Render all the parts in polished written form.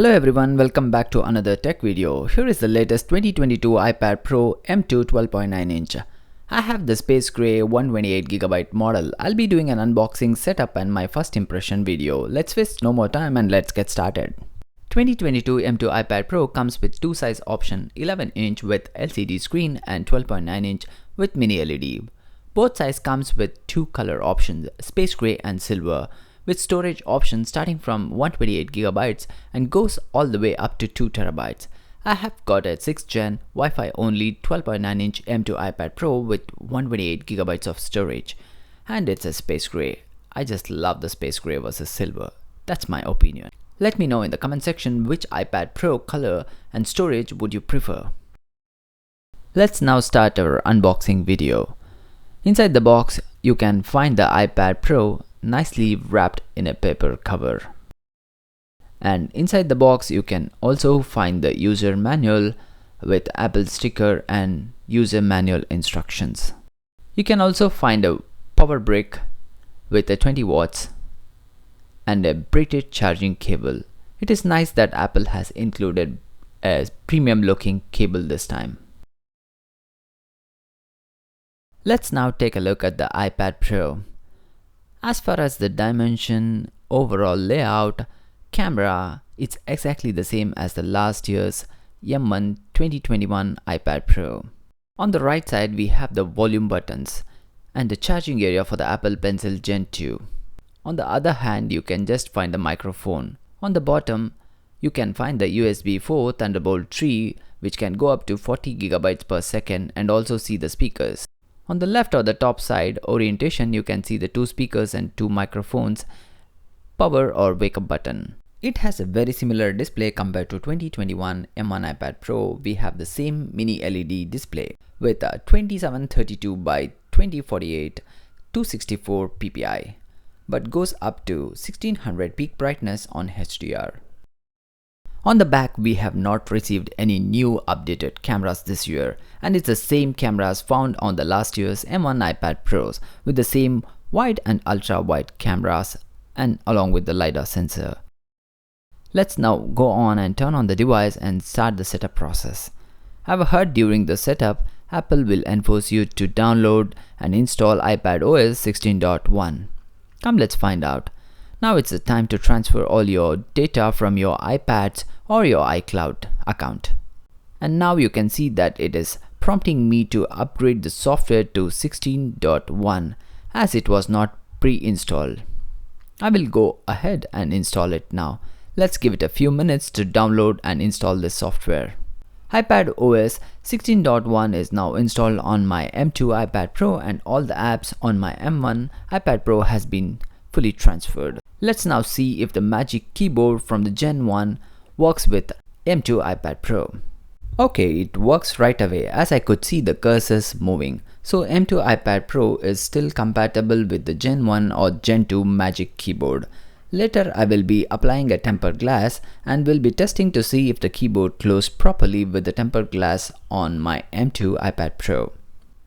Hello everyone, welcome back to another tech video. Here is the latest 2022 iPad Pro M2 12.9 inch. I have the space gray 128GB model. I'll be doing an unboxing setup and my first impression video. Let's waste no more time and let's get started. 2022 M2 iPad Pro comes with two size option, 11 inch with LCD screen and 12.9 inch with mini LED. Both size comes with two color options, space gray and silver, with storage options starting from 128GB and goes all the way up to 2TB. I have got a 6th gen Wi-Fi only 12.9 inch M2 iPad Pro with 128GB of storage, and it's a space gray. I just love the space gray versus silver. That's my opinion. Let me know in the comment section which iPad Pro color and storage would you prefer. Let's now start our unboxing video. Inside the box you can find the iPad Pro nicely wrapped in a paper cover. And inside the box you can also find the user manual with Apple sticker and user manual instructions. You can also find a power brick with a 20 watts and a braided charging cable. It is nice that Apple has included a premium looking cable this time. Let's now take a look at the iPad Pro. As far as the dimension, overall layout, camera, it's exactly the same as the last year's M1 2021 iPad Pro. On the right side we have the volume buttons and the charging area for the Apple Pencil Gen 2. On the other hand, you can just find the microphone. On the bottom you can find the USB 4 Thunderbolt 3 which can go up to 40GB per second, and also see the speakers. On the left or the top side orientation you can see the two speakers and two microphones, power or wake up button. It has a very similar display compared to 2021 M1 iPad Pro. We have the same mini LED display with a 2732 by 2048 264 ppi, but goes up to 1600 peak brightness on HDR. On the back we have not received any new updated cameras this year, and it's the same cameras found on the last year's M1 iPad Pros with the same wide and ultra wide cameras and along with the LiDAR sensor. Let's now go on and turn on the device and start the setup process. I've heard during the setup Apple will enforce you to download and install iPadOS 16.1. Come, let's find out. Now it's the time to transfer all your data from your iPads or your iCloud account. And now you can see that it is prompting me to upgrade the software to 16.1 as it was not pre-installed. I will go ahead and install it now. Let's give it a few minutes to download and install this software. iPadOS 16.1 is now installed on my M2 iPad Pro, and all the apps on my M1 iPad Pro has been fully transferred. Let's now see if the Magic Keyboard from the Gen 1 works with M2 iPad Pro. Okay, it works right away as I could see the cursors moving. So M2 iPad Pro is still compatible with the Gen 1 or Gen 2 Magic Keyboard. Later I will be applying a tempered glass and will be testing to see if the keyboard closed properly with the tempered glass on my M2 iPad Pro.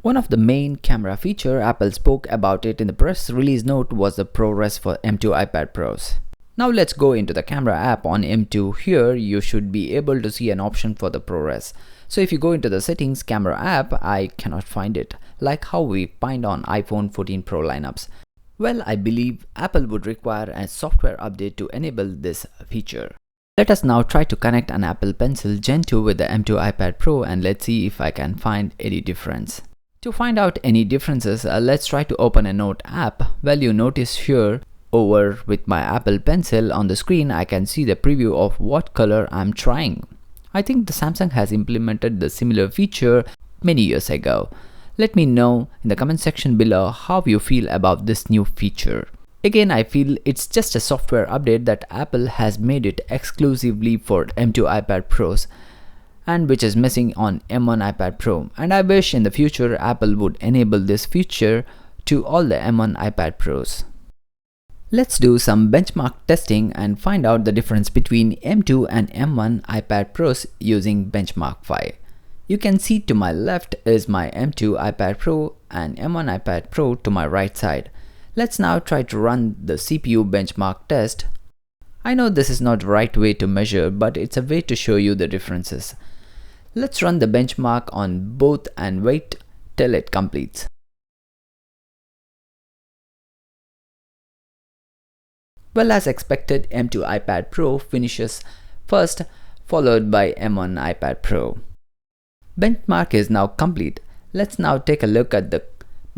One of the main camera feature Apple spoke about it in the press release note was the Prores for M2 iPad Pros. Now let's go into the camera app on M2. Here you should be able to see an option for the Prores. So if you go into the settings camera app, I cannot find it, like how we find on iPhone 14 Pro lineups. Well, I believe Apple would require a software update to enable this feature. Let us now try to connect an Apple Pencil Gen 2 with the M2 iPad Pro, and let's see if I can find any difference. To find out any differences, let's try to open a Note app. Well, you notice here over with my Apple Pencil on the screen I can see the preview of what color I'm trying. I think the Samsung has implemented the similar feature many years ago. Let me know in the comment section below how you feel about this new feature. Again, I feel it's just a software update that Apple has made it exclusively for M2 iPad Pros, and which is missing on M1 iPad Pro, and I wish in the future Apple would enable this feature to all the M1 iPad Pros. Let's do some benchmark testing and find out the difference between M2 and M1 iPad Pros using Benchmark 5. You can see to my left is my M2 iPad Pro and M1 iPad Pro to my right side. Let's now try to run the CPU benchmark test. I know this is not the right way to measure, but it's a way to show you the differences. Let's run the benchmark on both and wait till it completes. Well, as expected, M2 iPad Pro finishes first, followed by M1 iPad Pro. Benchmark is now complete. Let's now take a look at the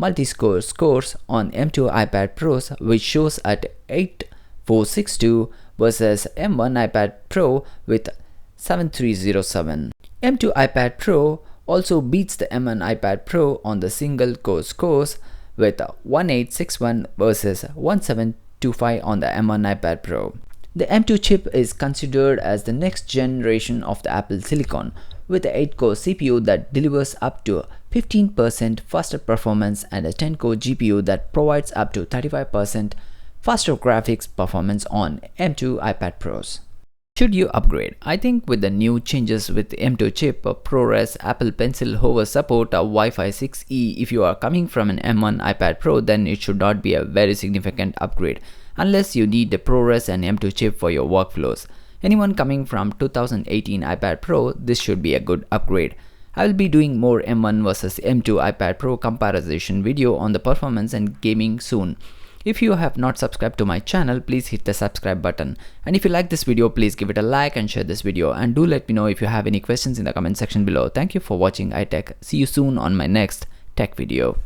Multiscore scores on M2 iPad Pros, which shows at 8462 versus M1 iPad Pro with 7307. M2 iPad Pro also beats the M1 iPad Pro on the single core scores with 1861 versus 1725 on the M1 iPad Pro. The M2 chip is considered as the next generation of the Apple Silicon, with an 8-core CPU that delivers up to 15% faster performance and a 10-core GPU that provides up to 35% faster graphics performance on M2 iPad Pros. Should you upgrade? I think with the new changes with the M2 chip, Prores, Apple Pencil hover support, Wi-Fi 6E, if you are coming from an M1 iPad Pro, then it should not be a very significant upgrade unless you need the Prores and M2 chip for your workflows. Anyone coming from 2018 iPad Pro, this should be a good upgrade. I will be doing more M1 versus M2 iPad Pro comparison video on the performance and gaming soon. If you have not subscribed to my channel, please hit the subscribe button. And if you like this video, please give it a like and share this video. And do let me know if you have any questions in the comment section below. Thank you for watching iTech. See you soon on my next tech video.